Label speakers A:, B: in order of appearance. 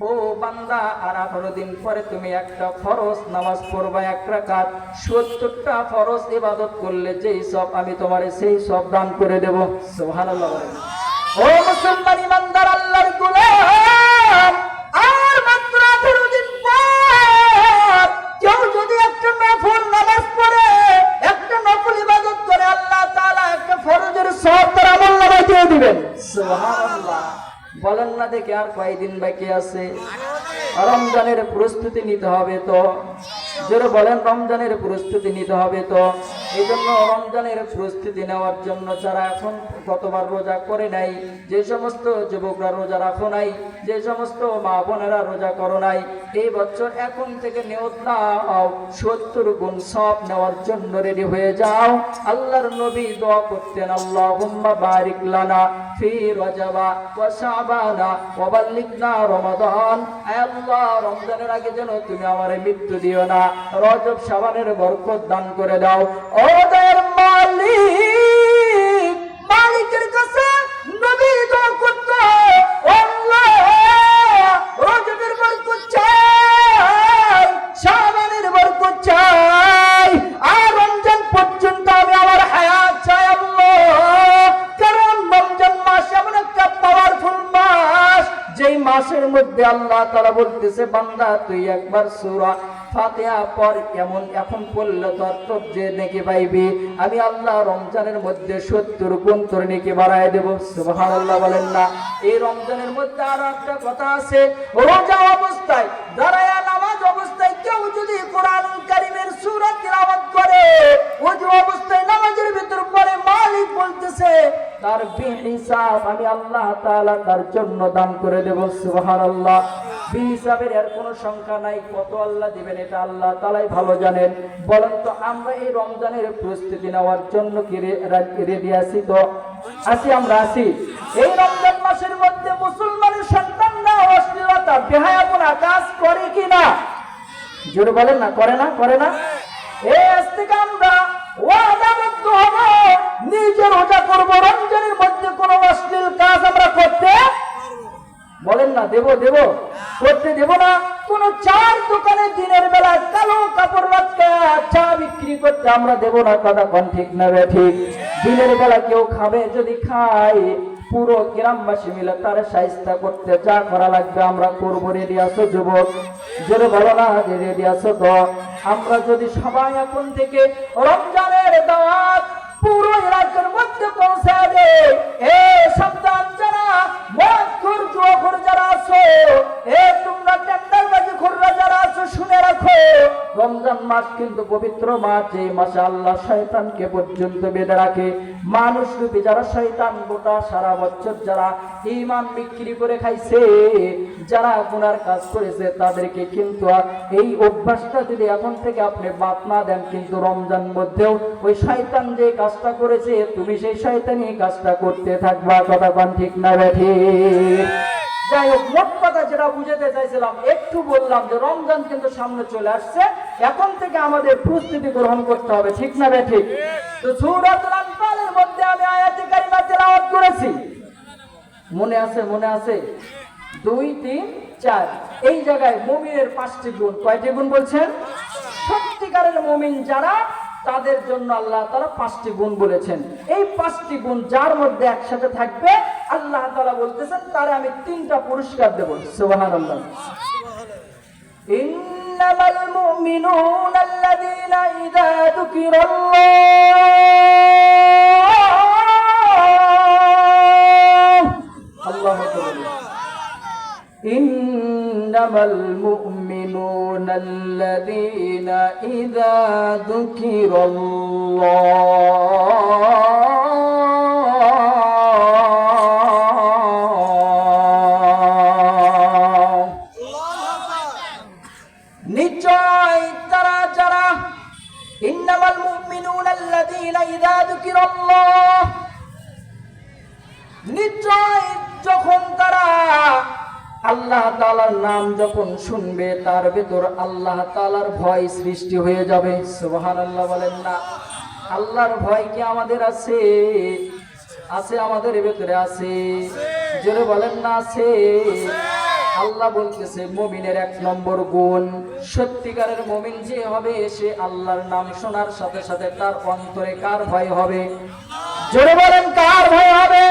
A: ও বান্দা, আর 18 দিন পরে তুমি একটা ফরজ নামাজ পড়বা, এক রাকাত। 70টা ফরজ ইবাদত করলে যেই সব আমি তোমারে সেই সব দান করে দেব। সুবহানাল্লাহ। ও মুসলমান ইমানদার আল্লাহর গোলাম, আর মাত্র 18 দিন পর কেউ যদি একটা নফল নামাজ পড়ে, একটা নফল ইবাদত করে, আল্লাহ তাআলা একটা ফরজের সব তার আমলনামায় দিয়ে দিবেন। সুবহানাল্লাহ। বলেন না দেখি আর কয়দিন বাকি আছে? রমজানের প্রস্তুতি নিতে হবে তো। জোরে বলেন, রমজানের প্রস্তুতি নিতে হবে তো। এই জন্য রমজানের প্রস্তুতি নেওয়ার জন্য যারা এখন গতবার রোজা করে নাই, যে সমস্ত যুবকরা রোজা রাখো নাই, যে সমস্ত মা বোনেরা রোজা করো নাই, এই বছর এখন থেকে নিয়ত নাও, 70 গুণ সব নেওয়ার জন্য রেডি হয়ে যাও। আল্লাহর নবী দোয়া করতেন, আল্লাহুম্মা বারিক লানা ফি রজবা ওয়া শাবানা ওয়া বাল্লিগনা রমাদান। আয় আল্লাহ, রমজানের আগে যেন তুমি আমারে মৃত্যু দিও না, রজব শাবানের বরকত দান করে দাও। ও দয়ার মালিক, মালিকের কাছে নবী দোয়া করত, আল্লাহ রজবের বরকত চাই, শাবানের বরকত চাই, আর রমজান পর্যন্ত আমি আমার হায়াত চাই আল্লাহ। কারণ রমজান মাস এমন একটা পাওয়ারফুল মাস, যেই মাসের মধ্যে আল্লাহ তাআলা বলতেছে, বান্দা তুই একবার সূরা ফাতিহা পড়, কেমন এখন পড়লে তোর যে নেকি পাইবি, আমি আল্লাহ রমজানের মধ্যে 70 গুণ তোর নেকি বাড়ায় দেব। সুবহানাল্লাহ বলেন না? এই রমজানের মধ্যে আরো একটা কথা আছে, রোজা অবস্থায়, দাঁড়ায়া নামাজ অবস্থায় কেউ যদি কোরআনুল কারীমের সূরা তিলাওয়াত করে, ওযু অবস্থায় নামাজের ভিতর পড়ে, মালিক বলতেছে তার বিহিসাব আমি আল্লাহ তাআলা তার জন্য দান করে দেব। সুবহানাল্লাহ। বিহিসাবের এর কোনো সংখ্যা নাই, কত আল্লাহ দিবেন এটা আল্লাহ তাআলাই ভালো জানেন। বলেন তো, আমরা এই রমজানের প্রস্তুতি নেওয়ার জন্য কি রেডি আছি তো? আছি, আমরা আছি। এই রমজান মাসের মধ্যে মুসলমানের সন্তানরা অশ্লীলতা বেহায়াপনা কাজ করে কিনা? জোরে বলেন না, করে না? করে না? এই আজ থেকে আমরা ওয়াদাবদ্ধ হব, নিজে রোজা করব, রমজানের মধ্যে কোনো অশ্লীল কাজ আমরা করতে, বলেন না, দেব করতে দেব না। কোন চার দোকানে দিনের বেলা কালো কাপড় রাখতে চা বিক্রি করতে আমরা দেব না। কথা কোন ঠিক না বে ঠিক? দিনের বেলা কেউ খাবে, যদি খায় পুরো গ্রামবাসী মিলে তার শায়েস্তা করতে যা করা লাগবে আমরা করব। রেডি আছো যুবক? জোরে বলো না, রেডি আছো তো? আমরা যদি সবাই এখন থেকে রমজানের দাওয়াত পুরো এলাকার মধ্যে পৌঁছে দেয়, এ সন্তান যারা মদখোর জুয়াখোর যারা আছো, এ তোমরা টেন্ডারবাজি খোররা যারা আছো, শুনে রাখো, রমজান মাস কিন্তু পবিত্র মাস। এই মাসে আল্লাহ শয়তানকে পর্যন্ত বেঁধে রাখে। মানুষ রূপী যারা শয়তান, গোটা সারা বছর যারা ঈমান বিক্রি করে খাইছে, যারা গুনার কাজ করেছে, তাদেরকে কিন্তু এই অভ্যাসটা যদি এখন থেকে আপনি বাদ না দেন, কিন্তু রমজান মধ্যেও ওই শয়তান যে কাজটা করেছে, তুমি সেই শয়তানি কাজটা করতে থাকবা। কথা কোন ঠিক না বেঠি? যাই হোক, মোট কথা যেটা বুঝাতে চাইছিলাম, একটু বললাম যে রমজান কিন্তু সামনে চলে আসছে, এখন থেকে আমাদের প্রস্তুতি গ্রহণ করতে হবে। ঠিক না বেঠি? তো সূরাতুল আনফালের মধ্যে আমি আয়াতে কারিমা তেলাওয়াত করেছি, মনে আছে? মনে আছে? 2, 3, 4 এই জায়গায় মুমিনের 5টি গুণ। কয়টি গুণ বলছেন? সত্যিকারের মুমিন যারা, তাদের জন্য আল্লাহ তাআলা 5টি গুণ বলেছেন। এই 5টি গুণ যার মধ্যে একসাথে থাকবে, আল্লাহ তাআলা বলতেছেন তারে আমি 3টা পুরস্কার দেব। সুবহানাল্লাহ। ইন্নামাল মুমিনুনা আল্লাযীনা ইযা যুকিরাল্লাহ, আল্লাহু আকবার। ইন্নামাল মুমিনুনা আল্লাযীনা ইযা যুকিরাল্লাহ, নিশ্চয় তারা যারা, ইন্নামাল মুমিনুনা আল্লাযীনা ইযা যুকিরাল্লাহ, নিশ্চয় যখন তারা আল্লাহ তাআলার নাম যখন শুনবে, তার ভিতর আল্লাহ তাআলার ভয় সৃষ্টি হয়ে যাবে। সুবহানাল্লাহ বলেন না? আল্লাহর ভয় কি আমাদের আছে? আছে, আমাদের ভিতরে আছে। জোরে বলেন না, আছে? আল্লাহ আল্লাহ বলতেছে মুমিনের 1 নম্বর গুণ, সত্যিকারের মুমিন যে হবে সে আল্লাহর নাম শোনার সাথে সাথে তার অন্তরে কার ভয় হবে? জোরে বলেন কার ভয় হবে?